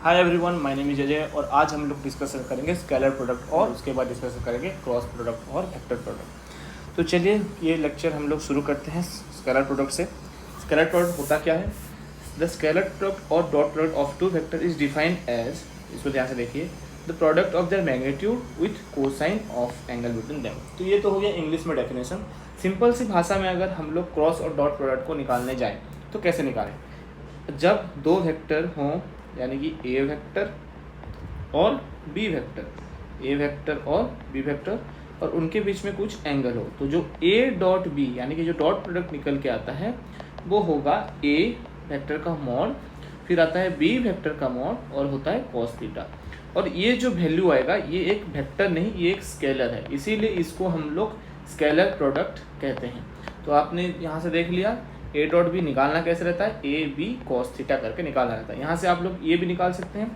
Hi everyone, my name is Ajay और आज हम लोग डिस्कशन करेंगे स्केलर प्रोडक्ट और उसके बाद डिस्कशन करेंगे क्रॉस प्रोडक्ट और वेक्टर प्रोडक्ट। तो चलिए ये लेक्चर हम लोग शुरू करते हैं स्केलर प्रोडक्ट से। स्केलर प्रोडक्ट होता क्या है? द स्केलर प्रोडक्ट और dot product of two vector is defined as, इसको ध्यान से देखिए, the product of their magnitude with cosine of angle between them. तो ये तो हो गया इंग्लिश में डेफिनेशन। सिंपल सी भाषा में अगर हम लोग क्रॉस और डॉट प्रोडक्ट को निकालने जाएँ तो कैसे निकालें? जब दो वेक्टर हों, यानी कि ए वेक्टर और बी वेक्टर, ए वेक्टर और बी वेक्टर, और उनके बीच में कुछ एंगल हो, तो जो ए डॉट बी यानी कि जो डॉट प्रोडक्ट निकल के आता है वो होगा ए वेक्टर का मॉड, फिर आता है बी वेक्टर का मॉड और होता है कॉस थीटा। और ये जो वैल्यू आएगा ये एक वेक्टर नहीं, ये एक स्केलर है, इसीलिए इसको हम लोग स्केलर प्रोडक्ट कहते हैं। तो आपने यहाँ से देख लिया ए डॉट बी निकालना कैसे रहता है, ए बी कॉस थीटा करके निकालना रहता है। यहाँ से आप लोग ये भी निकाल सकते हैं,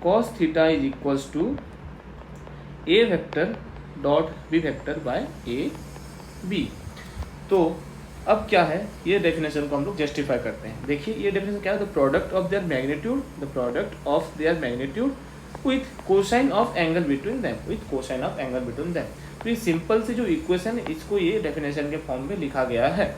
cos theta is equals to A vector dot B vector by A B. तो अब क्या है, ये डेफिनेशन को हम लोग जस्टिफाई करते हैं। देखिए ये डेफिनेशन क्या है, the product of their magnitude, the product of their magnitude with cosine of angle between them, with cosine of angle between them. तो ये सिंपल सी जो इक्वेशन है इसको ये डेफिनेशन के फॉर्म में लिखा गया है।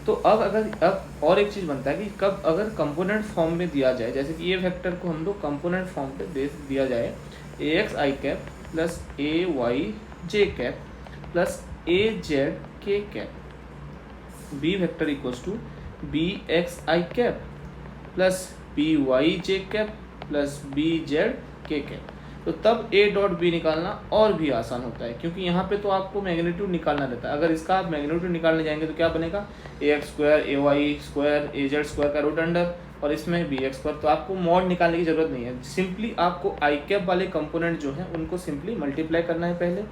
तो अब और एक चीज़ बनता है कि कब अगर कंपोनेंट फॉर्म में दिया जाए, जैसे कि ये वेक्टर को हम लोग कंपोनेंट फॉर्म पे दे दिया जाए, A X I cap plus A Y J cap plus A Z K cap, B vector equals to B X I cap plus B Y J cap plus B Z K cap. तो तब ए dot B निकालना और भी आसान होता है, क्योंकि यहाँ पे तो आपको मैग्नीट्यूड निकालना रहता है। अगर इसका आप मैग्नीट्यूड निकालने जाएंगे तो क्या बनेगा, ए एक्स स्क्वायर ए वाई स्क्वायर ए जेड स्क्वायर का रूट अंडर और इसमें बी एक्स स्क्वायर। तो आपको मॉड निकालने की जरूरत नहीं है, सिंपली आपको आई कैप वाले कंपोनेंट जो हैं उनको सिंपली मल्टीप्लाई करना है पहले,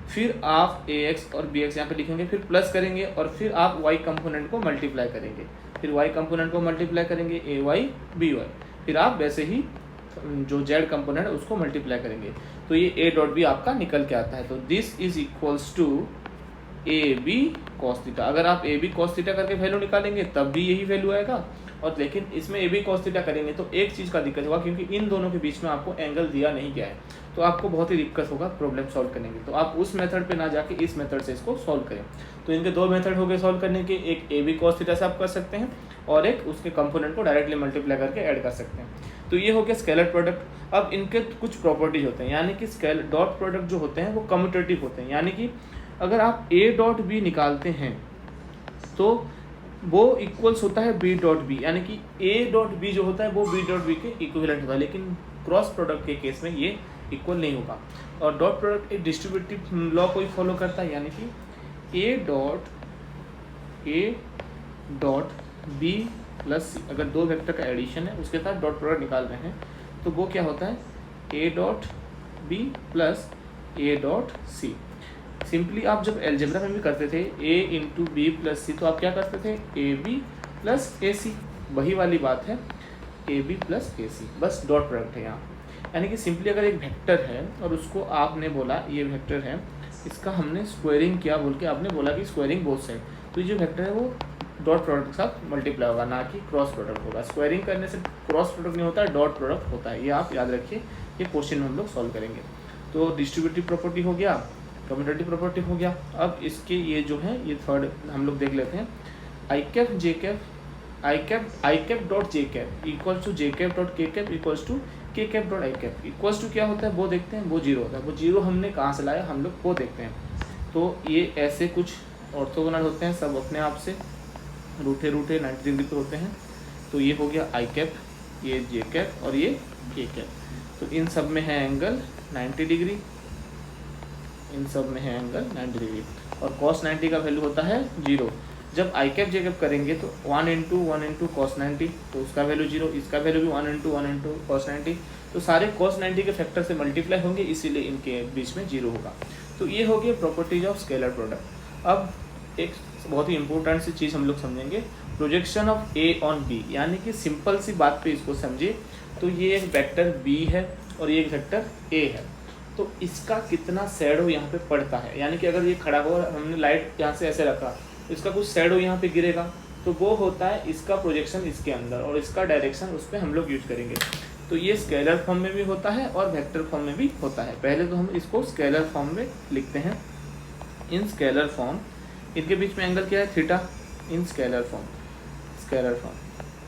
फिर आप ए एक्स और बी एक्स यहाँ पे लिखेंगे, फिर प्लस करेंगे और फिर आप वाई कंपोनेंट को मल्टीप्लाई करेंगे, फिर वाई कंपोनेंट को मल्टीप्लाई करेंगे ए वाई बी वाई, फिर आप वैसे ही जो जेड कंपोनेंट है उसको मल्टीप्लाई करेंगे। तो ये ए डॉट बी आपका निकल के आता है। तो this is equals to A B cos theta. अगर आप ए बी कॉस थीटा करके वैल्यू निकालेंगे तब भी यही वैल्यू आएगा, और लेकिन इसमें ए बी कॉस थीटा करेंगे तो एक चीज़ का दिक्कत होगा, क्योंकि इन दोनों के बीच में आपको एंगल दिया नहीं गया है, तो आपको बहुत ही दिक्कत होगा प्रॉब्लम सॉल्व करने की। तो आप उस मेथड पे ना जाके इस मेथड से इसको सॉल्व करें। तो इनके दो मेथड हो गए सॉल्व करने के, एक ए बी कॉस थीटा से आप कर सकते हैं और एक उसके कंपोनेंट को डायरेक्टली मल्टीप्लाई करके ऐड कर सकते हैं। तो ये हो गया स्केलर प्रोडक्ट। अब इनके कुछ प्रॉपर्टीज होते हैं, यानी कि स्केलर डॉट प्रोडक्ट जो होते हैं वो कम्यूटेटिव होते हैं, यानी कि अगर आप ए डॉट बी निकालते हैं तो वो इक्वल्स होता है बी डॉट बी, यानी कि ए डॉट बी जो होता है वो बी डॉट बी के इक्विवेलेंट होता है, लेकिन क्रॉस प्रोडक्ट के केस में ये इक्वल नहीं होगा। और डॉट प्रोडक्ट एक डिस्ट्रीब्यूटिव लॉ को ही फॉलो करता है, यानी कि ए डॉट बी प्लस सी, अगर दो वेक्टर का एडिशन है उसके साथ डॉट प्रोडक्ट निकाल रहे हैं तो वो क्या होता है, A dot B plus A dot C. Simply आप जब एलजेब्रा में भी करते थे A into B plus C, तो आप क्या करते थे, ए बी प्लस ए सी, वही वाली बात है, ए बी प्लस ए सी, बस डॉट प्रोडक्ट है यहाँ। यानी कि सिंपली अगर एक वेक्टर है और उसको आपने बोला ये वेक्टर है, इसका हमने स्क्वायरिंग किया बोल के आपने बोला कि स्क्वायरिंग बोथ साइड, तो ये जो वेक्टर है वो डॉट प्रोडक्ट के साथ मल्टीप्लाई होगा, ना कि क्रॉस प्रोडक्ट होगा। स्क्वायरिंग करने से क्रॉस प्रोडक्ट नहीं होता है, डॉट प्रोडक्ट होता है, ये आप याद रखिए, ये क्वेश्चन में हम लोग सॉल्व करेंगे। तो डिस्ट्रीब्यूटिव प्रॉपर्टी हो गया, कम्यूटेटिव प्रॉपर्टी हो गया। अब इसके ये जो है ये थर्ड हम लोग देख लेते हैं, I cap J cap, I cap dot J cap equals to J cap dot K cap equals to K cap dot I cap equals to क्या होता है वो देखते हैं, वो जीरो होता है। वो जीरो हमने कहाँ से लाया हम लोग वो देखते हैं। तो ये ऐसे कुछ ऑर्थोगोनल होते हैं, सब अपने आप से रूठे 90 डिग्री पे होते हैं। तो ये हो गया आई कैप, ये जे कैप और ये के कैप। तो इन सब में है एंगल 90 डिग्री, इन सब में है एंगल 90 डिग्री, और cos 90 का वैल्यू होता है 0। जब आई कैप जे कैप करेंगे तो 1 इंटू cos 90, तो उसका वैल्यू 0, इसका वैल्यू भी 1 इंटू cos 90, तो सारे cos 90 के फैक्टर से मल्टीप्लाई होंगे, इसीलिए इनके बीच में 0 होगा। तो ये हो गया प्रॉपर्टीज ऑफ स्केलर प्रोडक्ट। अब एक बहुत ही इंपॉर्टेंट सी चीज़ हम लोग समझेंगे, projection of A on B, यानी कि सिंपल सी बात पे इसको समझिए। तो ये एक वेक्टर बी है और ये एक वेक्टर ए है, तो इसका कितना शैडो यहाँ पे पड़ता है, यानी कि अगर ये खड़ा हो और हमने लाइट यहाँ से ऐसे रखा तो इसका कुछ शैडो यहाँ पे गिरेगा, तो वो होता है इसका प्रोजेक्शन इसके अंदर, और इसका डायरेक्शन उस पर हम लोग यूज करेंगे। तो ये स्केलर फॉर्म में भी होता है और वेक्टर फॉर्म में भी होता है। पहले तो हम इसको स्केलर फॉर्म में लिखते हैं। इन स्केलर फॉर्म, इनके बीच में एंगल क्या है, थीटा। इन स्केलर फॉर्म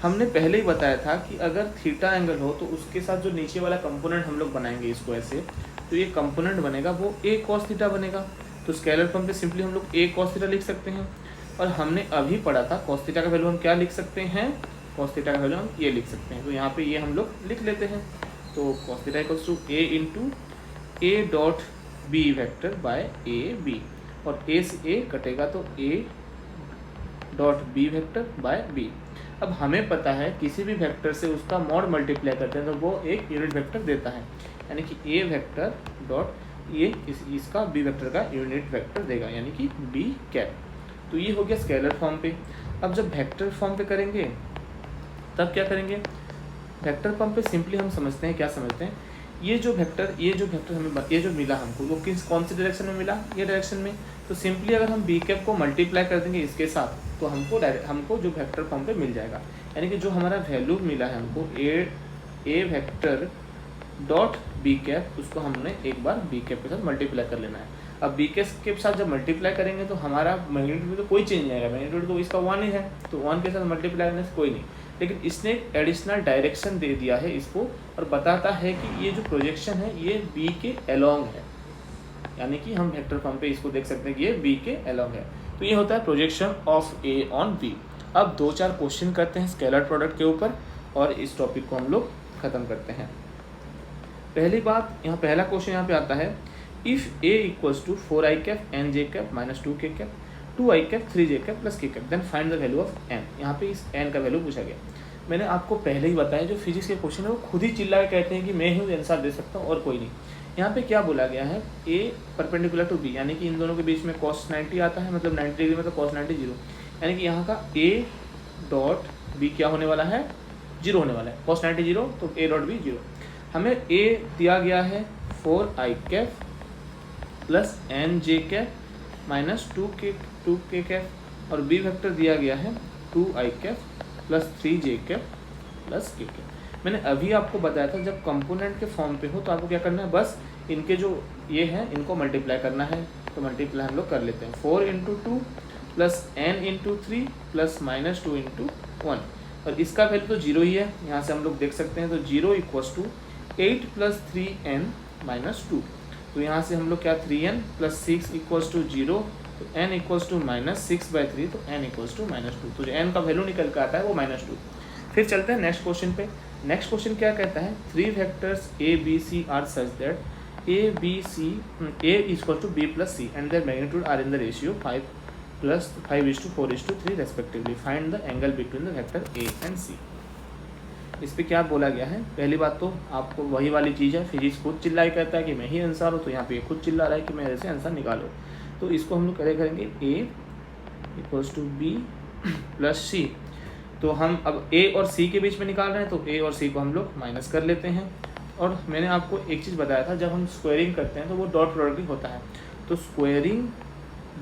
हमने पहले ही बताया था कि अगर थीटा एंगल हो तो उसके साथ जो नीचे वाला कंपोनेंट हम लोग बनाएंगे इसको ऐसे, तो ये कंपोनेंट बनेगा वो ए कॉस थीटा बनेगा। तो स्केलर फॉर्म पे सिंपली हम लोग ए कॉस थीटा लिख सकते हैं। और हमने अभी पढ़ा था कॉस थीटा का वैल्यू हम क्या लिख सकते हैं, कॉस थीटा का वैल्यू हम ये लिख सकते हैं। तो यहाँ पे ये हम लोग लिख लेते हैं। तो cos theta equals to A into A dot B vector by A B, और ए से ए कटेगा तो A dot B vector by B. अब हमें पता है किसी भी वेक्टर से उसका मॉड मल्टीप्लाई करते हैं तो वो एक यूनिट वेक्टर देता है, यानी कि ए वेक्टर डॉट ये इसका बी वेक्टर का यूनिट वेक्टर देगा, यानी कि बी कैप। तो ये हो गया स्केलर फॉर्म पे। अब जब वेक्टर फॉर्म पे करेंगे तब क्या करेंगे, वेक्टर फॉर्म पे सिंपली हम समझते हैं, क्या समझते हैं, ये जो वेक्टर हमें ये जो मिला हमको वो कौन सी डायरेक्शन में मिला, ये डायरेक्शन में। तो सिंपली अगर हम बी कैप को मल्टीप्लाई कर देंगे इसके साथ तो हमको जो वेक्टर फॉर्म पे मिल जाएगा, यानी कि जो हमारा वैल्यू मिला है हमको ए वेक्टर डॉट बी कैप, उसको हमने एक बार बी कैप के साथ मल्टीप्लाई कर लेना है। अब बी कैप के साथ जब मल्टीप्लाई करेंगे तो हमारा मैग्नीट्यूड में तो कोई चेंज नहीं आएगा, मैग्नीट्यूड तो इसका 1 ही है, तो 1 के साथ मल्टीप्लाई करने से कोई नहीं। लेकिन इसने एक एडिशनल डायरेक्शन दे दिया है इसको, और बताता है कि ये जो प्रोजेक्शन है ये बी के अलोंग है, यानी कि हम वेक्टर फॉर्म पे इसको देख सकते हैं कि ये बी के अलोंग है। तो ये होता है projection of A on B. अब 2-4 क्वेश्चन करते हैं स्केलर प्रोडक्ट के ऊपर और इस टॉपिक को हम लोग ख़त्म करते हैं। पहली बात, यहाँ पहला क्वेश्चन यहाँ पे आता है, if A equals to 4i cap N J cap minus 2k cap 2i cap 3j cap plus k cap then find the value of n। यहाँ पे इस n का वैल्यू पूछा गया। मैंने आपको पहले ही बताया जो फिजिक्स के क्वेश्चन है वो खुद ही चिल्ला के कहते हैं कि मैं ही आंसर दे सकता हूँ और कोई नहीं। यहाँ पे क्या बोला गया है, a परपेंडिकुलर टू b, यानी कि इन दोनों के बीच में cos 90 आता है, मतलब 90 डिग्री में तो cos 90 जीरो, यानी कि यहाँ का a डॉट b क्या होने वाला है, जीरो होने वाला है। cos 90 जीरो तो a डॉट b जीरो। हमें a दिया गया है 4i cap plus N J cap minus 2k cap, और बी वेक्टर दिया गया है 2i cap plus 3j cap plus k cap. मैंने अभी आपको बताया था जब कंपोनेंट के फॉर्म पे हो तो आपको क्या करना है, बस इनके जो ये हैं इनको मल्टीप्लाई करना है। तो मल्टीप्लाई हम लोग कर लेते हैं, 4 into 2 plus n into 3 plus minus 2 into 1, और इसका वैल्यू तो जीरो ही है, यहाँ से हम लोग देख सकते हैं। तो 0 equals to 8 plus 3n minus 2, तो यहाँ से हम लोग क्या 3n प्लस 6 इक्वल्स टू 0, तो n इक्वल्स टू माइनस 6/3, तो n इक्वल्स टू माइनस 2। तो जो n का वैल्यू निकल कर आता है वो -2। फिर चलते हैं नेक्स्ट क्वेश्चन पे। नेक्स्ट क्वेश्चन क्या कहता है, 3 vectors a b c are such that a b c a equal to b plus c and their magnitude are in the ratio 5:4:3 respectively. Find the angle between the vector a and c। इस पे क्या बोला गया है, पहली बात तो आपको वही वाली चीज़ है, फिजिक्स खुद चिल्ला के कहता है कि मैं ही आंसर हूँ, तो यहाँ पे खुद चिल्ला रहा है कि मेरे से आंसर निकालो। तो इसको हम लोग करेंगे a equals to b plus c। तो हम अब a और c के बीच में निकाल रहे हैं, तो a और c को हम लोग माइनस कर लेते हैं। और मैंने आपको एक चीज़ बताया था, जब हम स्क्वायरिंग करते हैं तो वो डॉट प्रोडक्ट ही होता है। तो स्क्वायरिंग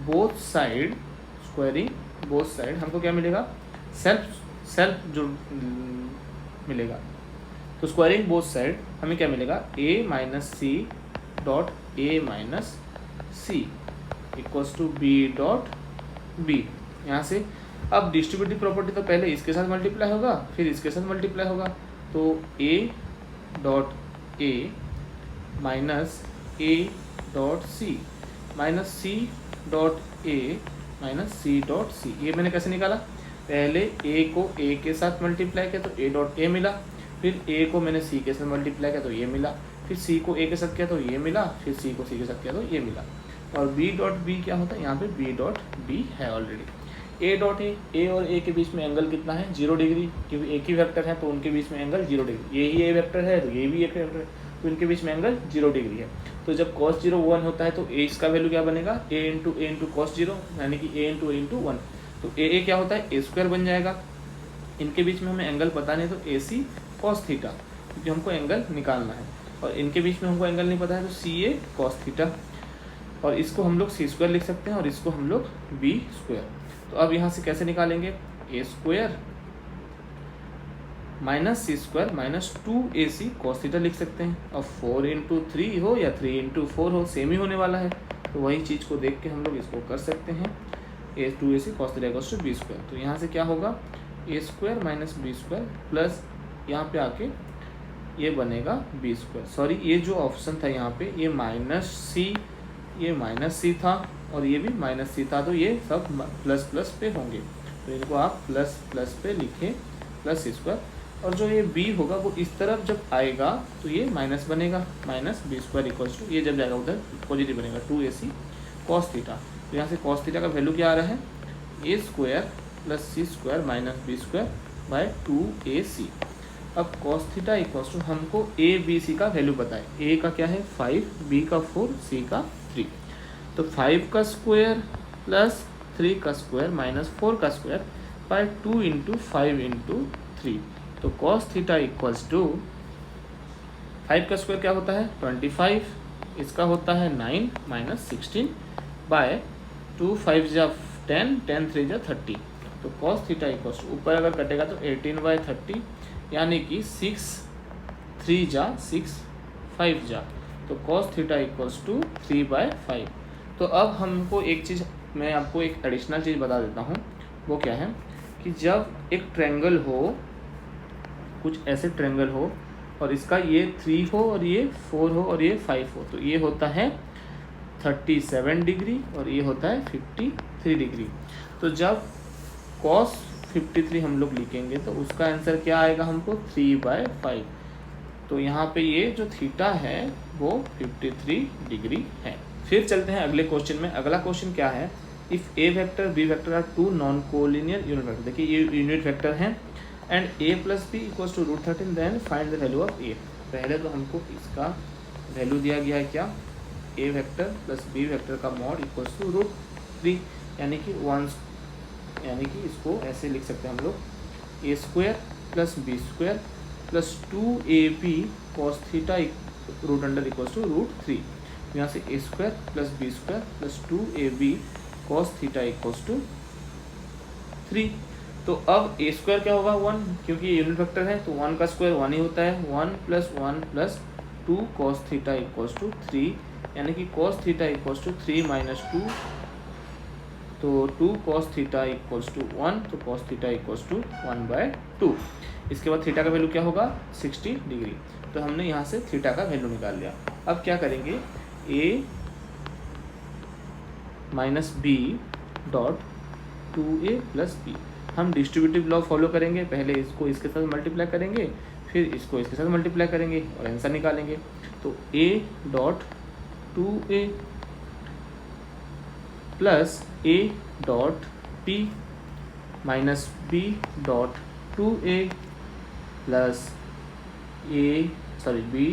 बोथ साइड हमको क्या मिलेगा, सेल्फ जो मिलेगा। तो स्क्वायरिंग बोथ साइड हमें क्या मिलेगा, a minus C dot a minus C equals to b dot b। यहाँ से अब डिस्ट्रीब्यूटिव प्रॉपर्टी तो पहले इसके साथ मल्टीप्लाई होगा फिर इसके साथ मल्टीप्लाई होगा, तो a dot a minus a dot c minus c dot a minus c dot c। ये मैंने कैसे निकाला, पहले a को a के साथ मल्टीप्लाई किया तो a डॉट a मिला, फिर a को मैंने c के साथ मल्टीप्लाई किया तो ये मिला, फिर c को a के साथ किया तो ये मिला, फिर c को c के साथ किया तो ये मिला। और b डॉट b क्या होता है, यहाँ पे b डॉट b है ऑलरेडी। a डॉट a और a के बीच में एंगल कितना है, 0 डिग्री, क्योंकि एक ही वेक्टर है तो उनके बीच में एंगल 0 डिग्री। ये ही a वेक्टर है तो ये भी एक वेक्टर है, तो इनके बीच में एंगल 0 डिग्री है। तो जब cos 0 1 होता है तो a इसका वैल्यू क्या बनेगा, a इंटू cos 0, यानी कि a इंटू 1। तो a क्या होता है, a स्क्वायर बन जाएगा। इनके बीच में हमें एंगल पता नहीं तो ac cos थीटा, क्योंकि हमको एंगल निकालना है। और इनके बीच में हमको एंगल नहीं पता है तो ca cos थीटा, और इसको हम लोग c स्क्वायर लिख सकते हैं और इसको हम लोग b स्क्वायर। तो अब यहाँ से कैसे निकालेंगे, a square minus C square minus 2ac cos theta लिख सकते हैं। अब 4 इंटू 3 हो या 3 इंटू 4 हो, सेम ही होने वाला है, तो वही चीज़ को देख के हम लोग इसको कर सकते हैं। 2ac cos theta equals to B square, तो यहाँ से क्या होगा A square minus B square plus यहाँ पे आके ये बनेगा बी स्क्वायर। सॉरी, ये जो ऑप्शन था यहाँ पे ये माइनस सी था और ये भी माइनस सी था, तो ये सब प्लस प्लस पे होंगे, तो इनको आप प्लस प्लस पे लिखें प्लस सी स्क्वायर। और जो ये b होगा वो इस तरफ जब आएगा तो ये माइनस बनेगा, minus B square equals to, ये जब जाएगा उधर पॉजिटिव बनेगा 2ac cos थीटा। तो यहाँ से cos थीटा का वैल्यू क्या आ रहा है, A square plus C square minus B square by 2ac। अब cos थीटा इक्वल्स टू हमको ए बी सी का वैल्यू बताए, a का क्या है 5, b का 4, c का 3। तो 5 का स्क्वायर प्लस 3 का स्क्वायर माइनस 4 का स्क्वायर बाय 2 इंटू 5 इंटू 3। तो cos थीटा इक्वल्स टू 5 का स्क्वायर क्या होता है 25, इसका होता है 9 माइनस 16 बाय 2 5 जा 10, 10 3 जा 30। तो cos थीटा इक्वल्स टू ऊपर अगर कटेगा तो 18/30, यानी कि 6 3 जा 6 5 जा, तो cos थीटा इक्वल्स टू 3/5। तो अब हमको एक चीज़, मैं आपको एक एडिशनल चीज़ बता देता हूँ, वो क्या है कि जब एक ट्रायंगल हो, कुछ ऐसे ट्रायंगल हो और इसका ये 3 हो और ये 4 हो और ये 5 हो, तो ये होता है 37 डिग्री और ये होता है 53 डिग्री। तो जब cos 53 हम लोग लिखेंगे तो उसका आंसर क्या आएगा हमको 3/5। तो यहाँ पे ये जो थीटा है वो 53 डिग्री है। फिर चलते हैं अगले क्वेश्चन में। अगला क्वेश्चन क्या है, if A vector B vector are two non collinear unit vector. देखिए ये यूनिट वेक्टर हैं and a plus B equals to √13, then find the value of a। पहले तो हमको इसका वैल्यू दिया गया है क्या, a vector plus b vector का मॉड इक्वल्स टू √3, यानी कि 1, यानी कि इसको ऐसे लिख सकते हैं हम लोग a square plus B square plus 2ab cos theta root under equals to √3। यहाँ से a square plus B square plus 2ab cos theta equals to 3। तो अब a स्क्वायर क्या होगा 1, क्योंकि ये यूनिट वेक्टर है तो 1 का स्क्वायर 1 ही होता है, 1 plus 1 plus 2 cos theta equals to 3, यानी कि cos theta equals to 3 minus 2, तो 2 cos थीटा इक्वल्स टू 1, तो cos थीटा इक्वल्स टू 1/2। इसके बाद थीटा का वैल्यू क्या होगा 60 डिग्री। तो हमने यहाँ से थीटा का वैल्यू निकाल लिया। अब क्या करेंगे, a minus B dot 2a plus B, हम डिस्ट्रीब्यूटिव लॉ फॉलो करेंगे, पहले इसको इसके साथ मल्टीप्लाई करेंगे, फिर इसको इसके साथ मल्टीप्लाई करेंगे और आंसर निकालेंगे। तो a dot 2a plus a dot b minus b dot 2a plus b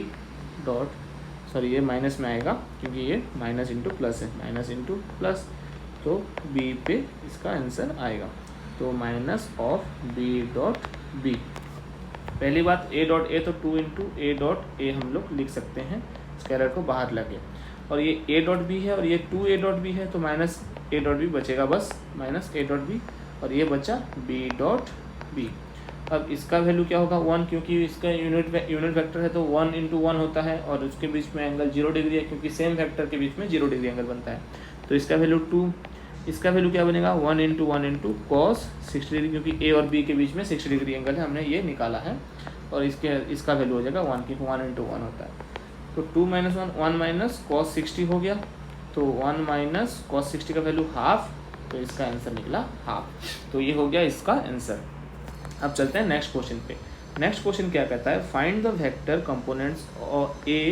dot, sorry ये माइनस में आएगा क्योंकि ये माइनस इंटू प्लस है, माइनस इंटू प्लस, तो b पे इसका आंसर आएगा। तो minus of b dot b। पहली बात a डॉट a, तो 2 इंटू a डॉट a हम लोग लिख सकते हैं स्केलर को बाहर लगे, और ये a डॉट b है और ये 2a डॉट b है, तो माइनस a डॉट b बचेगा, बस माइनस a डॉट b, और ये बचा b डॉट b। अब इसका वैल्यू क्या होगा 1, क्योंकि इसका यूनिट वेक्टर है तो 1 इंटू 1 होता है, और उसके बीच में एंगल 0 डिग्री है क्योंकि सेम वेक्टर के बीच में 0 डिग्री एंगल बनता है। तो इसका वैल्यू 2, इसका वैल्यू क्या बनेगा 1 इंटू 1 इंटू कॉस 60 डिग्री, क्योंकि a और b के बीच में 60 डिग्री एंगल है, हमने ये निकाला है, और इसका वैल्यू हो जाएगा 1, क्योंकि 1 इंटू 1 होता है। तो 2 माइनस 1 माइनस कॉस 60 हो गया, तो 1 माइनस कॉस 60 का वैल्यू हाफ, तो इसका आंसर निकला हाफ। तो ये हो गया इसका आंसर। अब चलते हैं नेक्स्ट क्वेश्चन पे। नेक्स्ट क्वेश्चन क्या कहता है, find the vector components of a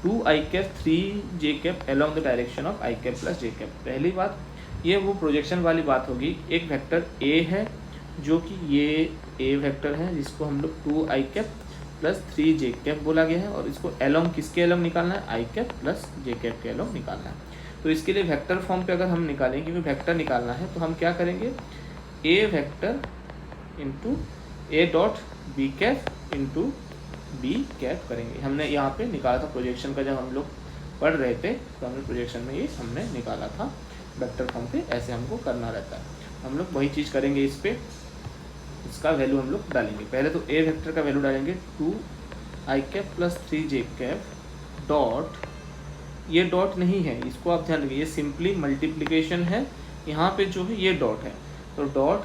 2i cap 3j cap along the direction of i cap plus j cap. पहली बात, ये वो प्रोजेक्शन वाली बात होगी, एक वेक्टर a है जो कि ये a वेक्टर है जिसको हम लोग 2i cap plus 3j cap बोला गया है, और इसको अलोंग किसके अलोंग निकालना है, i cap plus j cap के अलोंग निकालना है। तो इसके लिए वेक्टर फॉर्म पे अगर हम निकालेंगे, क्योंकि वेक्टर निकालना है, तो हम क्या करेंगे, a vector into a dot B cap into B cap करेंगे। हमने यहाँ पे निकाला था प्रोजेक्शन का, जब हम लोग पढ़ रहे थे तो हमने प्रोजेक्शन में ये हमने निकाला था वेक्टर फॉर्म पे, ऐसे हमको करना रहता है। हम लोग वही चीज़ करेंगे इस इसका वैल्यू हम लोग डालेंगे। पहले तो ए वेक्टर का वैल्यू डालेंगे 2i प्लस 3j डॉट, ये डॉट नहीं है, इसको आप ध्यान रखिए, ये सिंपली मल्टीप्लिकेशन है, यहाँ पे जो है ये डॉट है। तो डॉट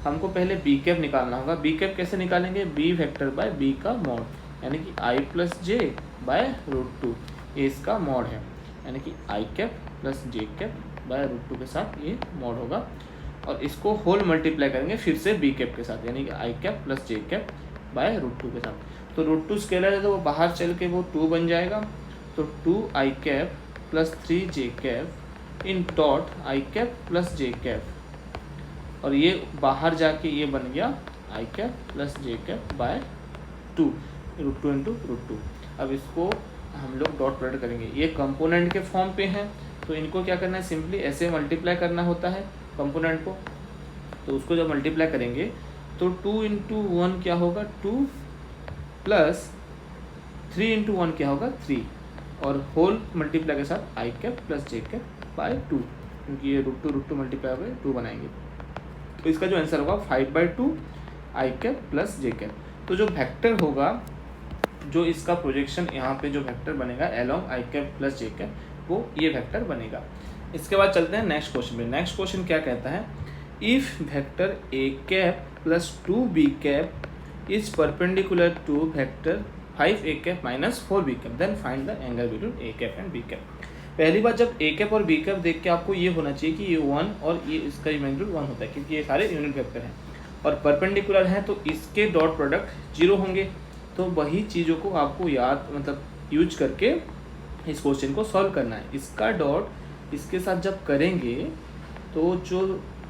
हमको पहले बी कैप निकालना होगा। बी कैप कैसे निकालेंगे, बी वेक्टर बाय बी का मॉड, यानी कि i प्लस जे बाय √2, ये इसका मॉड है, यानी कि i cap plus J cap by √2 के साथ ये मॉड होगा। और इसको होल मल्टीप्लाई करेंगे फिर से बी कैप के साथ, यानी कि i cap plus J cap by √2 के साथ। तो √2 स्केलर है तो वो बाहर चल के वो 2 बन जाएगा। तो 2i cap plus 3j cap in dot i cap plus j cap, और ये बाहर जाके ये बन गया i cap plus j cap by 2, √2 into √2। अब इसको हम लोग डॉट प्रोडक्ट करेंगे, ये कंपोनेंट के फॉर्म पे हैं तो इनको क्या करना है, सिंपली ऐसे मल्टीप्लाई करना होता है कंपोनेंट को। तो उसको जब मल्टीप्लाई करेंगे तो 2 इंटू 1 क्या होगा 2, प्लस 3 इंटू 1 क्या होगा 3, और होल मल्टीप्लाई के साथ i cap plus J cap by 2, क्योंकि ये √2 मल्टीप्लाई हो गए 2 बनाएंगे। तो इसका जो आंसर होगा 5/2 i cap plus J cap. तो जो वेक्टर होगा, जो इसका प्रोजेक्शन यहाँ पे जो वेक्टर बनेगा along i cap plus J cap, वो ये वेक्टर बनेगा। इसके बाद चलते हैं नेक्स्ट क्वेश्चन में। नेक्स्ट क्वेश्चन क्या कहता है, if vector a cap plus 2b cap is perpendicular to vector 5a cap minus 4b cap, then find the angle between a cap and b cap. पहली बात, जब a कैप और b cap देख के आपको ये होना चाहिए कि ये 1 और ये इसका मैग्नीट्यूड 1 होता है, क्योंकि ये सारे यूनिट वेक्टर हैं और परपेंडिकुलर हैं, तो इसके डॉट प्रोडक्ट 0 होंगे। तो वही चीज़ों को आपको याद यूज करके इस क्वेश्चन को सॉल्व करना है। इसका डॉट इसके साथ जब करेंगे तो जो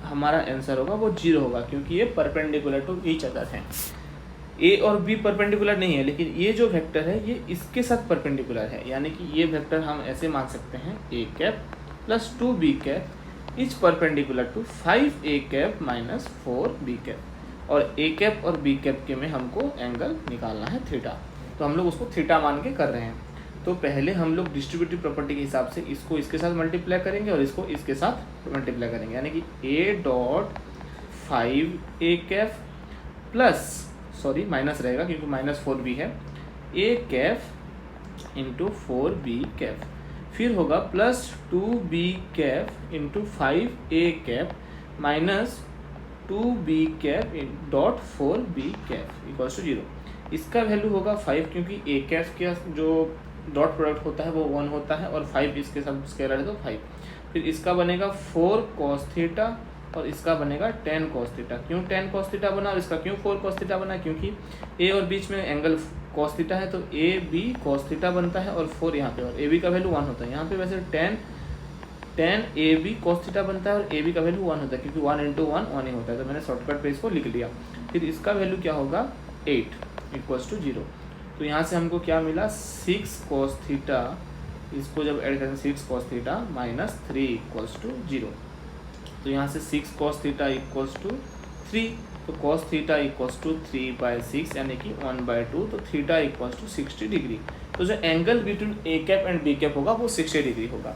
हमारा आंसर होगा वो 0 होगा, क्योंकि ये परपेंडिकुलर टू ईच अदर हैं। ए और बी परपेंडिकुलर नहीं है, लेकिन ये जो वेक्टर है ये इसके साथ परपेंडिकुलर है, यानी कि ये वेक्टर हम ऐसे मान सकते हैं a cap plus 2b cap is perpendicular to 5a cap minus 4b cap, और a कैप और b कैप के में हमको एंगल निकालना है थीटा। तो हम लोग उसको थीटा मान के कर रहे हैं। तो पहले हम लोग डिस्ट्रीब्यूटिव प्रॉपर्टी के हिसाब से इसको इसके साथ मल्टीप्लाई करेंगे और इसको इसके साथ मल्टीप्लाई करेंगे, यानी कि a dot 5a cap plus, sorry minus रहेगा क्योंकि माइनस 4b है, a cap into 4b cap, फिर होगा plus 2b cap into 5a cap minus 2b cap dot 4b cap equals to 0। इसका वैल्यू होगा 5, क्योंकि a कैप का जो डॉट प्रोडक्ट होता है वो 1 होता है और 5 इसके साथ स्केलर है तो 5। फिर इसका बनेगा 4 cos थीटा और इसका बनेगा 10 cos थीटा। क्यों 10 cos थीटा बना और इसका क्यों 4 cos थीटा बना, क्योंकि a और बीच में एंगल cos थीटा है तो a b cos थीटा बनता है और 4 यहाँ पे, और a b का वैल्यू 1 होता है। यहाँ पे वैसे 10 a b cos थीटा बनता है और a b का वैल्यू 1 होता है, क्योंकि 1 इंटू 1 1 ही होता है। तो मैंने शॉर्टकट पे इसको लिख लिया। फिर इसका वैल्यू क्या होगा 8 इक्वल्स टू 0। तो यहाँ से हमको क्या मिला 6 cos थीटा, इसको जब ऐड करें 6 cos theta minus 3 equals to 0। तो यहाँ से 6 cos थीटा इक्वल्स टू 3, तो cos थीटा इक्वल्स टू 3/6 यानी कि 1/2, तो थीटा इक्वल्स टू 60 डिग्री। तो जो angle between a cap and b cap होगा वो 60 डिग्री होगा।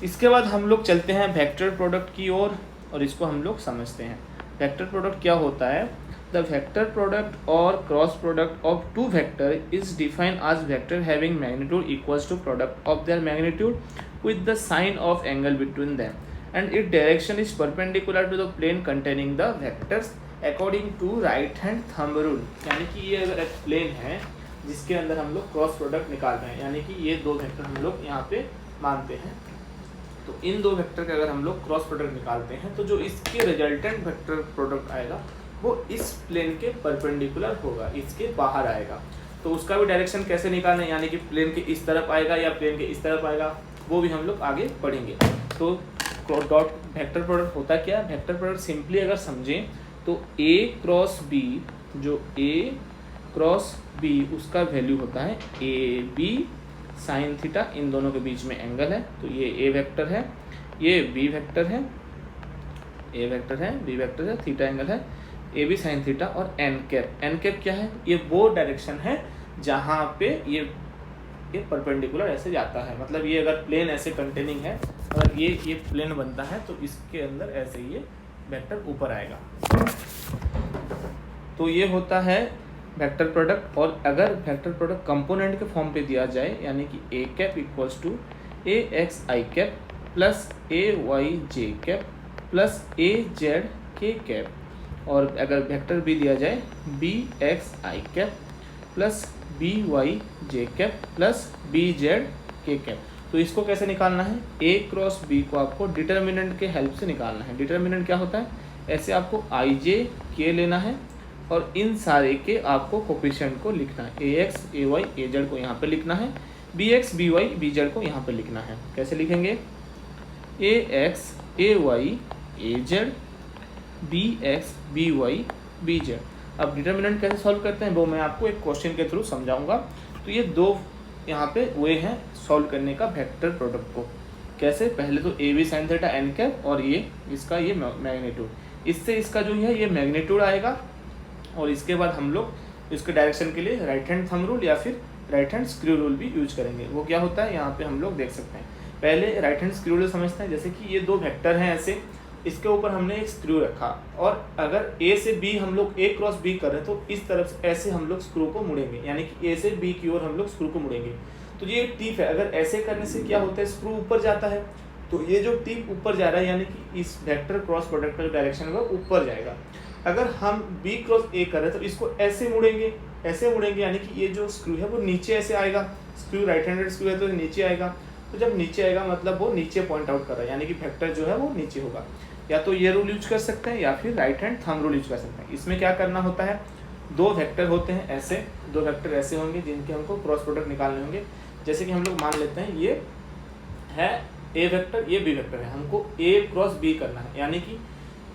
इसके बाद हम लोग चलते हैं वेक्टर प्रोडक्ट की ओर और इसको हम लोग समझते हैं। वेक्टर प्रोडक्ट क्या होता है, द वेक्टर प्रोडक्ट और cross product of two vector is defined as vector having magnitude equals to product of their magnitude with the sign of angle between them and its direction is perpendicular to the plane containing the vectors according to right hand thumb rule। यानी कि ये अगर एक plane है जिसके अंदर हम लोग क्रॉस प्रोडक्ट निकाल रहे हैं, यानी कि ये दो वेक्टर हम लोग यहाँ पे मानते हैं, तो इन दो वेक्टर का अगर हम लोग क्रॉस प्रोडक्ट निकालते हैं तो जो इसके रिजल्टेंट वेक्टर प्रोडक्ट आएगा वो इस प्लेन के परपेंडिकुलर होगा, इसके बाहर आएगा। तो उसका भी डायरेक्शन कैसे निकालना है, यानी कि प्लेन के इस तरफ आएगा या प्लेन के इस तरफ आएगा, वो भी हम लोग आगे पढ़ेंगे। तो डॉट वेक्टर प्रोडक्ट होता क्या है, वेक्टर प्रोडक्ट सिंपली अगर समझें तो a क्रॉस b, जो a क्रॉस b उसका वैल्यू होता है ए बी साइन थीटा, इन दोनों के बीच में एंगल है, तो ये a वेक्टर है, ये b वेक्टर है, a वेक्टर है, b वेक्टर है, थीटा एंगल है, ए बी साइन थीटा, और एन कैप क्या है, ये वो डायरेक्शन है जहाँ पे ये परपेंडिकुलर ऐसे जाता है। मतलब ये अगर प्लेन ऐसे कंटेनिंग है, अगर ये प्लेन बनता है तो इसके अंदर ऐसे ये वेक्टर ऊपर आएगा। तो ये होता है वेक्टर प्रोडक्ट। और अगर वेक्टर प्रोडक्ट कंपोनेंट के फॉर्म पे दिया जाए, यानी कि A cap equals to A X I cap plus A Y J cap plus A Z K cap, और अगर वेक्टर भी दिया जाए B X I cap plus B Y J cap plus B Z K cap, तो इसको कैसे निकालना है? ए क्रॉस बी को आपको डिटर्मिनेंट के हेल्प से निकालना है। डिटर्मिनेंट क्या होता है? ऐसे आपको आई जे के लेना है और इन सारे के आपको कोफिशिएंट को लिखना है। A X A Y A Z को यहाँ पे लिखना है, B X B Y B Z को यहाँ पे लिखना है। कैसे लिखेंगे? A X A Y A Z B X B Y B Z. अब डिटर्मिनेंट कैसे सॉल्व करते हैं वो मैं आपको एक क्वेश्चन के थ्रू समझाऊंगा। तो ये दो यहाँ पे वे हैं सॉल्व करने का वेक्टर प्रोडक्ट को। कैसे? पहले तो A B sine theta n cap और ये इसका ये मैग्नीट्यूड, इससे इसका जो है ये मैग्नीट्यूड आएगा, और इसके बाद हम लोग इसके डायरेक्शन के लिए राइट हैंड थंब रूल या फिर राइट हैंड स्क्रू रूल भी यूज करेंगे। वो क्या होता है यहाँ पे हम लोग देख सकते हैं। पहले राइट हैंड स्क्रू रूल समझते हैं। जैसे कि ये दो वेक्टर हैं ऐसे, इसके ऊपर हमने एक स्क्रू रखा, और अगर ए से बी हम लोग ए क्रॉस बी कर रहे हैं तो इस तरफ से ऐसे हम लोग स्क्रू को मुड़ेंगे, यानी कि ए से बी की ओर हम लोग स्क्रू को मुड़ेंगे। तो ये टिप है, अगर ऐसे करने से क्या होता है, स्क्रू ऊपर जाता है, तो ये जो टिप ऊपर जा रहा है यानी कि इस वेक्टर क्रॉस प्रोडक्ट का जो डायरेक्शन होगा ऊपर जाएगा। अगर हम बी क्रॉस ए कर रहे हैं तो इसको ऐसे मुड़ेंगे, ऐसे मुड़ेंगे, यानी कि ये जो स्क्रू है वो नीचे ऐसे आएगा। स्क्रू राइट हैंडेड स्क्रू है तो नीचे आएगा, तो जब नीचे आएगा मतलब वो नीचे पॉइंट आउट कर रहा है, यानी कि वेक्टर जो है वो नीचे होगा। या तो ये रूल यूज कर सकते हैं या फिर right hand thumb rule use कर सकते हैं। इसमें क्या करना होता है, दो वेक्टर होते हैं ऐसे, दो वेक्टर ऐसे होंगे जिनके हमको क्रॉस प्रोडक्ट निकालने होंगे। जैसे कि हम लोग मान लेते हैं ये है ए वेक्टर, ये बी वेक्टर है, हमको ए क्रॉस बी करना है, यानी कि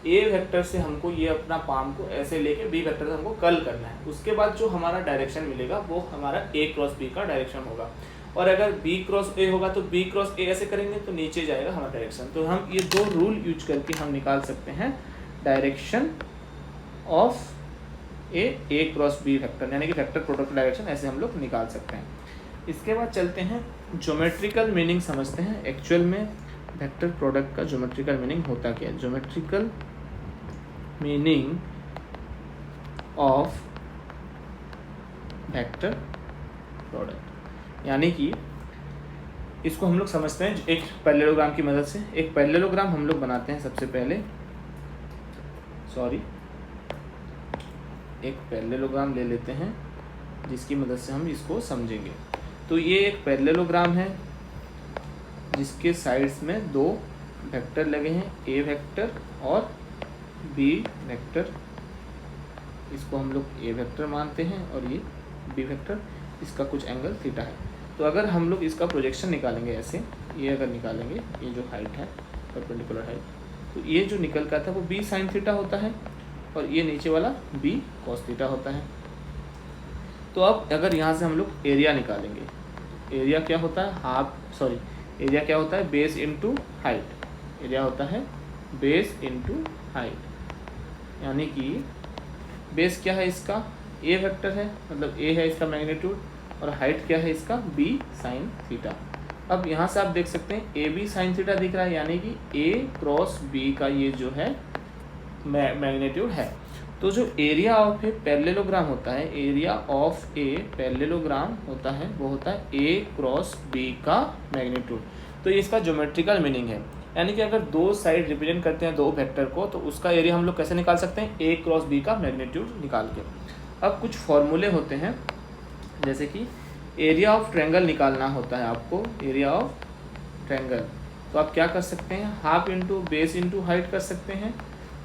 ए वेक्टर से हमको ये अपना पाम को ऐसे लेके बी वेक्टर से हमको कर्ल करना है। उसके बाद जो हमारा डायरेक्शन मिलेगा वो हमारा ए क्रॉस बी का डायरेक्शन होगा। और अगर बी क्रॉस ए होगा तो बी क्रॉस ए ऐसे करेंगे तो नीचे जाएगा हमारा डायरेक्शन। तो हम ये दो रूल यूज करके हम निकाल सकते हैं direction of A cross B vector, यानी कि वेक्टर प्रोडक्ट डायरेक्शन ऐसे हम लोग निकाल सकते हैं। इसके बाद चलते हैं ज्योमेट्रिकल मीनिंग समझते हैं। एक्चुअल में वेक्टर प्रोडक्ट का ज्योमेट्रिकल मीनिंग होता क्या है? Geometrical meaning of vector product, यानी कि इसको हम लोग समझते हैं एक पैरेललोग्राम की मदद से। एक पैरेललोग्राम हम लोग बनाते हैं सबसे पहले, एक पैरेललोग्राम ले लेते हैं जिसकी मदद से हम इसको समझेंगे। तो ये एक पैरेललोग्राम है जिसके साइड्स में दो वेक्टर लगे हैं, ए वेक्टर और बी वेक्टर। इसको हम लोग ए वेक्टर मानते हैं और ये बी वेक्टर, इसका कुछ एंगल थीटा है। तो अगर हम लोग इसका प्रोजेक्शन निकालेंगे ऐसे, ये अगर निकालेंगे ये जो हाइट है परपेंडिकुलर हाइट, तो ये जो निकल का था वो बी साइन थीटा होता है और ये नीचे वाला बी कॉस थीटा होता है। तो अब अगर यहाँ से हम लोग एरिया निकालेंगे, एरिया क्या होता है एरिया क्या होता है? Base into height. एरिया होता है बेस इनटू हाइट, यानी कि बेस क्या है इसका? ए वेक्टर है, मतलब ए है इसका मैग्नीट्यूड, और हाइट क्या है इसका? B sine theta. अब यहाँ से आप देख सकते हैं ए बी साइन थीटा दिख रहा है, यानी कि ए क्रॉस बी का ये जो है मैग्नीट्यूड है। तो जो एरिया ऑफ ए पैरेललोग्राम होता है, एरिया ऑफ ए पैरेललोग्राम होता है वो होता है ए क्रॉस बी का मैग्नीट्यूड। तो ये इसका ज्योमेट्रिकल मीनिंग है, यानी कि अगर दो साइड रिप्रेजेंट करते हैं दो वेक्टर को तो उसका एरिया हम लोग कैसे निकाल सकते हैं? ए क्रॉस बी का मैग्नीट्यूड निकाल के। अब कुछ फॉर्मूले होते हैं, जैसे कि एरिया ऑफ ट्रायंगल निकालना होता है आपको, एरिया ऑफ ट्रायंगल। तो आप क्या कर सकते हैं? Half into base into height कर सकते हैं।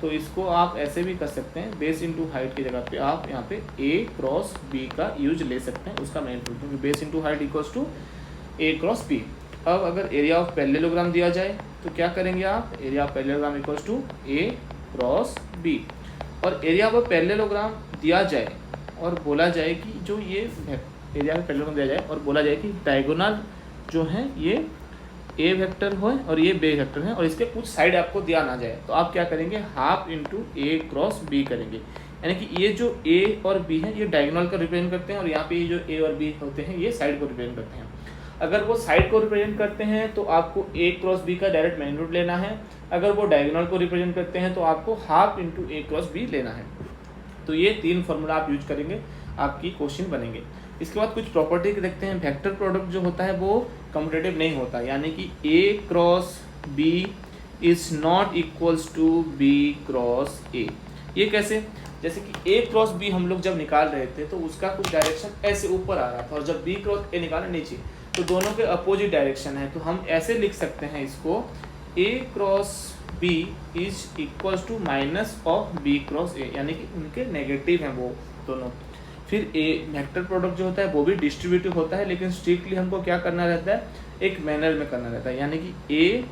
तो इसको आप ऐसे भी कर सकते हैं, बेस इंटू हाइट की जगह पे आप यहाँ पे ए क्रॉस बी का यूज ले सकते हैं, उसका मैग्नीट्यूड, क्योंकि base into height equals to A cross B. अब अगर एरिया ऑफ पैरेललोग्राम दिया जाए तो क्या करेंगे आप? Area of parallelogram equals to A cross B. और एरिया ऑफ पैरेललोग्राम दिया जाए और बोला जाए कि जो ये एरिया ऑफ पैरेललोग्राम दिया जाए और बोला जाए कि डायगोनल जो है ये ए वेक्टर हो और ये बी वेक्टर है और इसके कुछ साइड आपको दिया ना जाए, तो आप क्या करेंगे? हाफ इंटू ए क्रॉस बी करेंगे, यानी कि ये जो ए और बी है ये डायगोनल को रिप्रेजेंट करते हैं और यहाँ पे ये जो ए और बी होते हैं ये साइड को रिप्रेजेंट करते हैं। अगर वो साइड को रिप्रेजेंट करते हैं तो आपको ए क्रॉस बी का डायरेक्ट मैग्नीट्यूड लेना है, अगर वो डायगोनल को रिप्रेजेंट करते हैं तो आपको हाफ इंटू ए क्रॉस बी लेना है। तो ये 3 फार्मूला आप यूज करेंगे, आपकी क्वेश्चन बनेंगे। इसके बाद कुछ प्रॉपर्टी देखते हैं। वेक्टर प्रोडक्ट जो होता है वो कम्यूटेटिव नहीं होता, यानी कि A cross B is not equals to B cross A। ये कैसे? जैसे कि A क्रॉस B हम लोग जब निकाल रहे थे तो उसका कुछ डायरेक्शन ऐसे ऊपर आ रहा था, और जब B क्रॉस A निकाला नीचे, तो दोनों के अपोजिट डायरेक्शन है। तो हम ऐसे लिख सकते हैं इसको, A cross B is equals to minus of B cross A, यानी कि उनके नेगेटिव हैं वो दोनों। फिर A वेक्टर प्रोडक्ट जो होता है वो भी डिस्ट्रीब्यूटिव होता है, लेकिन स्ट्रिक्टली हमको क्या करना रहता है, एक मैनर में करना रहता है। यानी कि A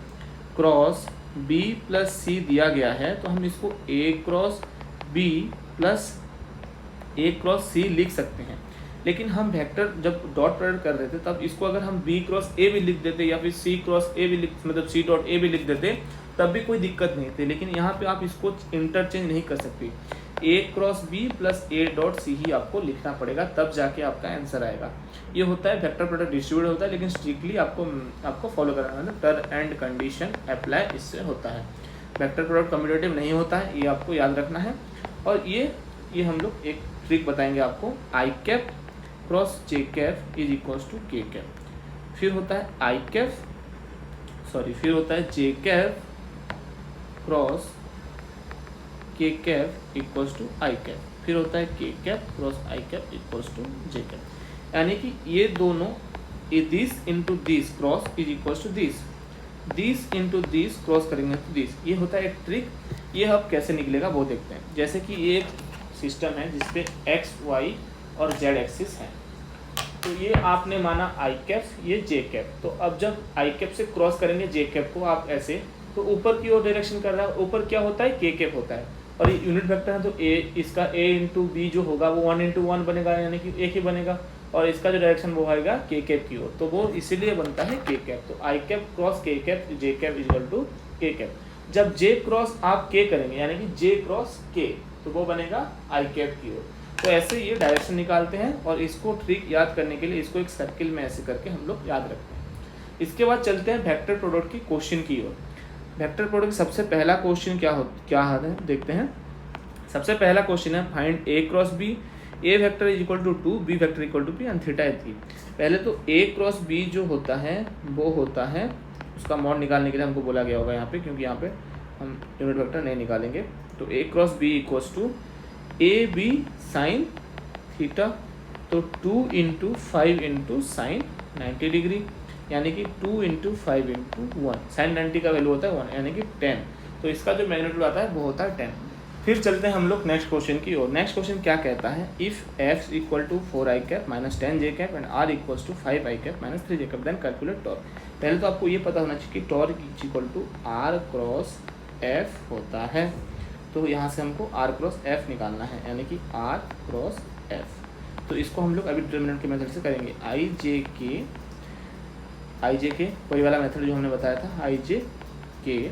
cross B plus C दिया गया है, तो हम इसको A cross B plus A cross C लिख सकते हैं। लेकिन हम वेक्टर जब डॉट प्रोडक्ट कर रहे थे तब इसको अगर हम B क्रॉस A भी लिख देते, या फिर C क्रॉस A भी मतलब C डॉट A भी लिख देते, तब भी कोई दिक्कत नहीं थी। लेकिन यहाँ पे आप इसको इंटरचेंज नहीं कर सकते, A cross B plus A dot C ही आपको लिखना पड़ेगा, तब जाके आपका आंसर आएगा। ये होता है वेक्टर प्रोडक्ट डिस्ट्रीब्यूट होता है, लेकिन स्ट्रिक्टली आपको फॉलो करना है, टर्म एंड कंडीशन अप्लाई इससे होता है। वेक्टर प्रोडक्ट कम्यूटेटिव नहीं होता है, ये आपको याद रखना है। और ये हम लोग एक ट्रिक बताएंगे आपको, I cap cross J cap is equals to K cap. फिर होता है फिर होता है J cap cross K cap equals to I cap. फिर होता है K cap cross I cap equals to J cap. यानी कि ये दोनों, this into this cross is equals to this into this cross करेंगे तो दिस। ये होता है एक ट्रिक। ये अब कैसे निकलेगा वो देखते हैं। जैसे कि ये एक सिस्टम है जिसपे एक्स वाई और जेड एक्सिस है, तो ये आपने माना आई कैप, ये जे कैप। तो अब जब आई कैप से क्रॉस करेंगे जे कैप को आप ऐसे, तो ऊपर की ओर डायरेक्शन कर रहा है, ऊपर क्या होता है, के कैप होता है। और ये यूनिट वेक्टर है, तो ए, इसका ए इंटू बी जो होगा वो 1 इंटू 1 बनेगा, यानी कि एक ही बनेगा। और इसका जो डायरेक्शन वो आएगा के कैप की ओर, तो वो इसीलिए बनता है के कैप। तो I cap cross K cap, J cap equal to K cap. जब जे क्रॉस आप के करेंगे, यानी कि जे क्रॉस के, तो वो बनेगा आई कैप की ओर। तो ऐसे ये डायरेक्शन निकालते हैं, और इसको ट्रिक याद करने के लिए इसको एक सर्किल में ऐसे करके हम लोग याद रखते हैं। इसके बाद चलते हैं वेक्टर प्रोडक्ट की क्वेश्चन की ओर। वेक्टर प्रोडक्ट सबसे पहला क्वेश्चन क्या है देखते हैं। सबसे पहला क्वेश्चन है find A cross B, A vector is equal to 2, B vector equal to B and theta is 3। पहले तो ए क्रॉस बी जो होता है वो होता है, उसका मॉड निकालने के लिए हमको बोला गया होगा यहाँ पे, क्योंकि यहाँ पे हम यूनिट वेक्टर नहीं निकालेंगे। तो A cross B equals to A B sine theta, तो 2 इंटू 5 इंटू साइन 90 डिग्री, यानी कि 2 इंटू 5 इंटू 1। साइन 90 का वैल्यू होता है 1, यानी कि 10। तो इसका जो मैग्नीट्यूड आता है वो होता है 10। फिर चलते हैं हम लोग नेक्स्ट क्वेश्चन की ओर। नेक्स्ट क्वेश्चन क्या कहता है, if F equal to 4 I cap minus 10 J cap and R equals to 5 I cap minus 3 J cap, then calculate torque. पहले तो आपको ये पता होना चाहिए कि torque is equal to R cross F होता है। तो यहाँ से हमको आर क्रॉस एफ निकालना है, यानी कि आर क्रॉस एफ। तो इसको हम लोग अभी डिटरमिनेंट के मेथड से करेंगे। आई जे के वही वाला मेथड जो हमने बताया था, आई जे के,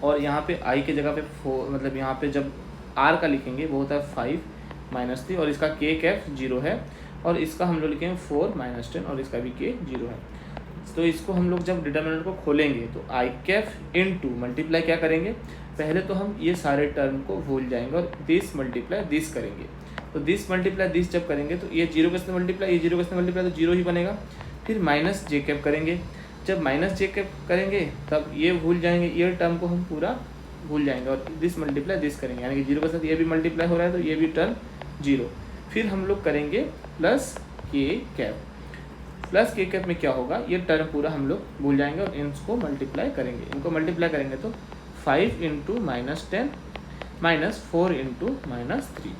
और यहाँ पे आई के जगह पे 4, मतलब यहाँ पे जब आर का लिखेंगे वो होता है 5 माइनस 3, और इसका के कैप 0 है, और इसका हम लोग लिखेंगे 4 माइनस 10, और इसका भी के 0 है। तो इसको हम लोग जब डिटरमिनेंट को खोलेंगे तो आई कैप इनटू मल्टीप्लाई क्या करेंगे, पहले तो हम ये सारे टर्म को भूल जाएंगे और दिस मल्टीप्लाई दिस करेंगे। तो दिस मल्टीप्लाई दिस जब करेंगे तो ये 0 के साथ मल्टीप्लाई, ये 0 के साथ मल्टीप्लाई, तो 0 ही बनेगा। फिर माइनस जे कैप करेंगे, जब माइनस जे कैप करेंगे तब ये भूल जाएंगे, ये टर्म को हम पूरा भूल जाएंगे, और दिस मल्टीप्लाई दिस करेंगे, यानी कि 0 के साथ ये भी मल्टीप्लाई हो रहा है तो ये भी टर्म 0। फिर हम लोग करेंगे प्लस के कैप। प्लस के कैप में क्या होगा, ये टर्म पूरा हम लोग भूल जाएंगे और इनको मल्टीप्लाई करेंगे। इनको मल्टीप्लाई करेंगे तो 5 into minus 10 minus 4 into minus 3,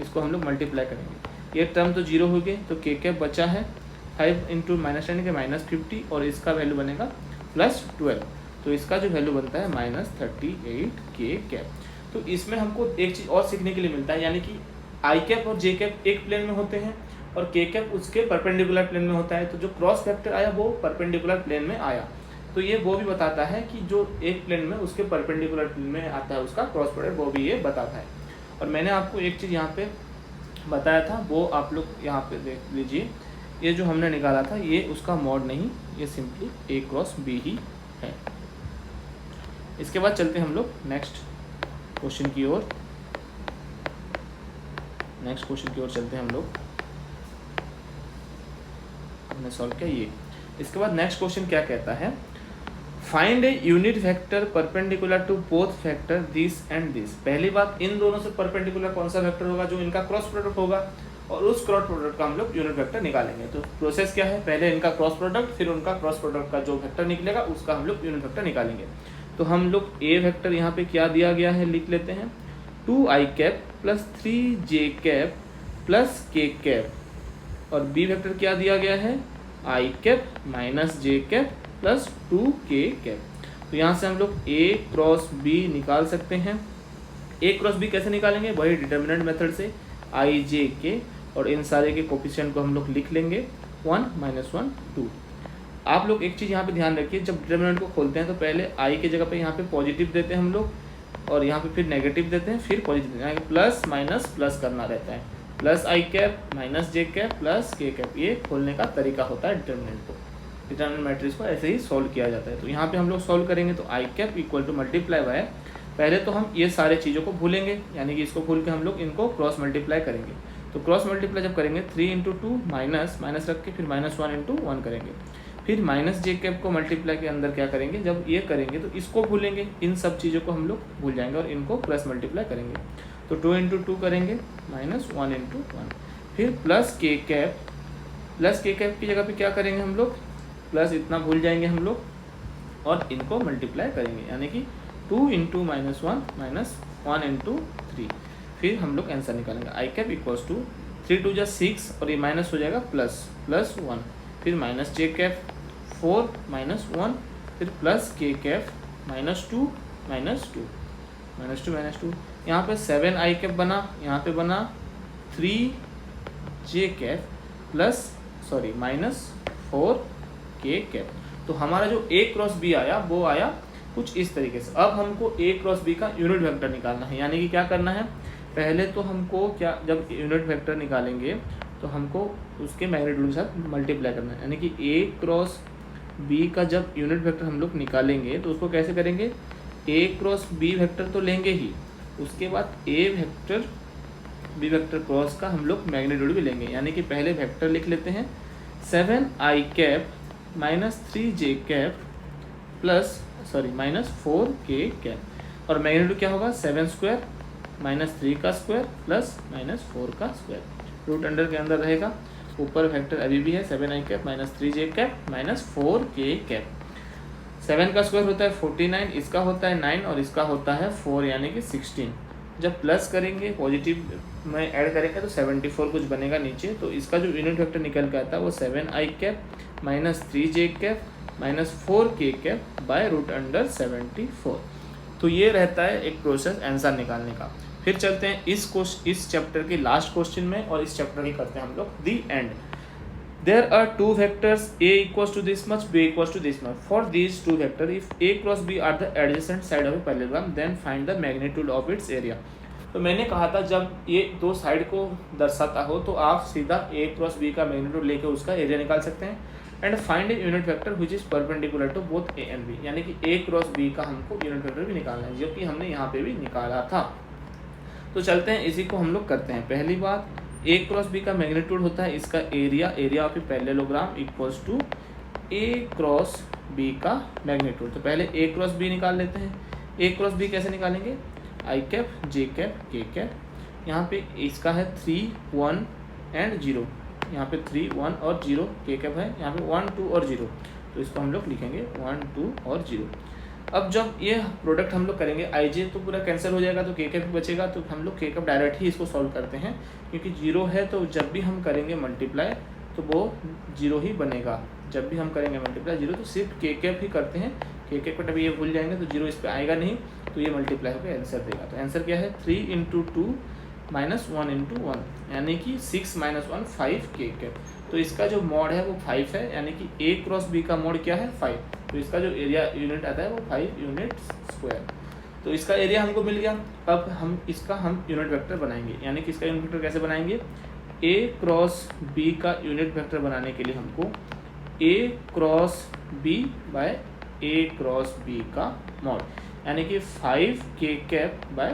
इसको हम लोग मल्टीप्लाई करेंगे। ये टर्म तो 0 हो गए, तो के कैप बचा है 5 इंटू माइनस 10 के माइनस 50, और इसका वैल्यू बनेगा प्लस 12। तो इसका जो वैल्यू बनता है माइनस 38 के कैप। तो इसमें हमको एक चीज़ और सीखने के लिए मिलता है, यानी कि आई कैप और जे कैप एक प्लेन में होते हैं और के कैप उसके परपेंडिकुलर प्लेन में होता है। तो जो क्रॉस वेक्टर आया वो परपेंडिकुलर प्लेन में आया, तो ये वो भी बताता है कि जो एक प्लेन में उसके परपेंडिकुलर प्लेन में आता है उसका क्रॉस प्रोडक्ट, वो भी ये बताता है। और मैंने आपको एक चीज़ यहाँ पे बताया था, वो आप लोग यहाँ पे देख लीजिए। ये जो हमने निकाला था ये उसका मॉड नहीं, ये सिंपली ए क्रॉस बी ही है। इसके बाद चलते हैं हम लोग नेक्स्ट क्वेश्चन की ओर। नेक्स्ट क्वेश्चन की ओर चलते हैं हम लोग। हमने सॉल्व किया ये। इसके बाद नेक्स्ट क्वेश्चन क्या कहता है, find a unit vector perpendicular to both vector this and this. पहली बात, इन दोनों से परपेंडिकुलर कौन सा वेक्टर होगा जो इनका क्रॉस प्रोडक्ट होगा, और उस क्रॉस प्रोडक्ट का हम लोग यूनिट वेक्टर निकालेंगे। तो प्रोसेस क्या है, पहले इनका क्रॉस प्रोडक्ट, फिर उनका क्रॉस प्रोडक्ट का जो वेक्टर निकलेगा उसका हम लोग यूनिट वेक्टर निकालेंगे। तो हम लोग ए वेक्टर यहाँ पे क्या दिया गया है लिख लेते हैं, 2i cap plus 3j cap plus k cap, और बी वेक्टर क्या दिया गया है, i cap minus j cap plus 2k cap. तो यहाँ से हम लोग a क्रॉस b निकाल सकते हैं। a क्रॉस b कैसे निकालेंगे, वही डिटर्मिनेंट मेथड से i j k, और इन सारे के कोफिशिएंट को हम लोग लिख लेंगे 1 -1 2। आप लोग एक चीज़ यहाँ पे ध्यान रखिए, जब डिटर्मिनेंट को खोलते हैं तो पहले i की जगह पे यहाँ पे पॉजिटिव देते हैं हम लोग, और यहाँ पे फिर नेगेटिव देते हैं, फिर पॉजिटिव देते हैं, प्लस माइनस प्लस करना रहता है, plus i cap minus j cap plus k cap. ये खोलने का तरीका होता है डिटर्मिनेंट को, डिटर्मिनेंट मैट्रिक्स को ऐसे ही सॉल्व किया जाता है। तो यहाँ पे हम लोग सॉल्व करेंगे तो i cap equal to multiply by, पहले तो हम ये सारे चीज़ों को भूलेंगे, यानी कि इसको भूल के हम लोग इनको क्रॉस मल्टीप्लाई करेंगे। तो क्रॉस मल्टीप्लाई जब करेंगे 3 × 2 माइनस माइनस रख के फिर -1 × 1 करेंगे, फिर माइनस j कैप को मल्टीप्लाई के अंदर क्या करेंगे, जब ये करेंगे तो इसको भूलेंगे, इन सब चीज़ों को हम लोग भूल जाएंगे और इनको प्लस मल्टीप्लाई करेंगे। तो 2 × 2 करेंगे माइनस 1 × 1, फिर plus k cap, plus k cap की जगह पे क्या करेंगे हम लोग, प्लस इतना भूल जाएंगे हम लोग और इनको मल्टीप्लाई करेंगे, यानी कि 2 × -1 × 3। फिर हम लोग आंसर निकालेंगे, i कैप इक्वल्स टू 3 × 2 = 6, और ये माइनस हो जाएगा प्लस 1, फिर माइनस j कैप 4 -1, फिर प्लस k कैप -2 -2। यहाँ पे 7i कैप बना, यहाँ पे बना 3j cap plus -4k cap. तो हमारा जो a क्रॉस b आया वो आया कुछ इस तरीके से। अब हमको a क्रॉस b का यूनिट वेक्टर निकालना है, यानी कि क्या करना है, पहले तो हमको क्या, जब यूनिट वेक्टर निकालेंगे तो हमको उसके मैग्नीट्यूड के साथ मल्टीप्लाई करना है, यानी कि a क्रॉस b का जब यूनिट वेक्टर हम लोग निकालेंगे तो उसको कैसे करेंगे, a क्रॉस b वेक्टर तो लेंगे ही, उसके बाद a vector b vector cross का हम लोग मैग्नीट्यूड भी लेंगे, यानी कि पहले वेक्टर लिख लेते हैं 7i cap minus 3j cap plus -4k cap, और मैग्नीट्यूड क्या होगा 7² -3 का स्क्वायर प्लस -4 का स्क्वायर, रूट अंडर के अंदर रहेगा, ऊपर वेक्टर अभी भी है 7i cap minus 3j cap minus 4k cap. 7 का स्क्वायर होता है 49, इसका होता है 9 और इसका होता है 4 यानी कि 16। जब प्लस करेंगे पॉजिटिव में ऐड करेंगे तो 74 कुछ बनेगा नीचे। तो इसका जो यूनिट वेक्टर निकल के आता है वो 7i cap minus 3j cap minus 4k cap by root under 74। तो ये रहता है एक प्रोसेस आंसर निकालने का। फिर चलते हैं इस चैप्टर के लास्ट क्वेश्चन में, और इस चैप्टर की करते हैं हम लोग दी and. There are two vectors a equals to this much, b equals to this much. For these two vectors, if a cross b are the adjacent side of a parallelogram, then find the magnitude of its area. तो मैंने कहा था जब ये दो side को दर्शाता हो तो आप सीधा a क्रॉस b का मैग्नीट्यूड लेके उसका एरिया निकाल सकते हैं। And find a unit vector which is perpendicular to both a and b, यानी कि a क्रॉस b का हमको यूनिट वेक्टर भी निकालना है, जो कि हमने यहाँ पे भी निकाला था। तो चलते हैं इसी को हम लोग करते हैं। पहली बात, a क्रॉस b का मैग्नीट्यूड होता है इसका area of a parallelogram equals to a cross b का मैग्नीट्यूड। तो पहले a क्रॉस b निकाल लेते हैं। a क्रॉस b कैसे निकालेंगे, i cap j cap k cap. यहाँ पे इसका है 3 1 एंड 0, यहाँ पे 3 1 और 0 k कैप है, यहाँ पे 1 2 और 0, तो इसको हम लोग लिखेंगे 1 2 और 0। अब जब ये प्रोडक्ट हम लोग करेंगे i j तो पूरा कैंसिल हो जाएगा, तो k कैप बचेगा, तो हम लोग k कैप डायरेक्ट ही इसको सॉल्व करते हैं, क्योंकि 0 है तो जब भी हम करेंगे मल्टीप्लाई तो वो 0 ही बनेगा। जब भी हम करेंगे मल्टीप्लाई 0 तो सिर्फ k कैप ही करते हैं, k कैप का ये भूल जाएंगे तो 0 इस पर आएगा नहीं, तो ये मल्टीप्लाई होकर आंसर देगा। तो आंसर क्या है 3 × 2 -1 × 1, यानी कि 6 - 1 5 k कैप। तो इसका जो मॉड है वो 5 है, यानी कि a क्रॉस b का मॉड क्या है 5, तो इसका जो एरिया यूनिट आता है वो 5 यूनिट स्क्वायर। तो इसका एरिया हमको मिल गया। अब हम इसका यूनिट वेक्टर बनाएंगे, यानी कि इसका यूनिट वेक्टर कैसे बनाएंगे, a क्रॉस b का यूनिट वेक्टर बनाने के लिए हमको a cross b by a cross b का मॉड, यानी कि 5 k कैप बाय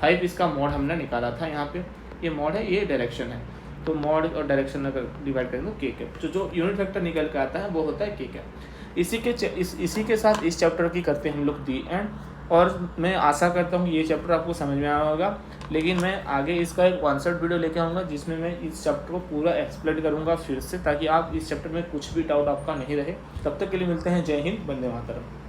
5 इसका मॉड हमने निकाला था यहाँ पे। ये मॉड है, ये डायरेक्शन है। तो मॉड और डायरेक्शन अगर डिवाइड करेंगे तो के कैप, तो जो यूनिट वेक्टर निकल के आता है वो होता है के कैप। इसी के साथ इस चैप्टर की करते हैं हम लोग दी एंड। और मैं आशा करता हूँ ये चैप्टर आपको समझ में आया होगा, लेकिन मैं आगे इसका एक कॉन्सेप्ट वीडियो लेके आऊँगा जिसमें मैं इस चैप्टर को पूरा एक्सप्लेन करूँगा फिर से, ताकि आप इस चैप्टर में कुछ भी डाउट आपका नहीं रहे। तब तक के लिए मिलते हैं। जय हिंद, वंदे मातरम।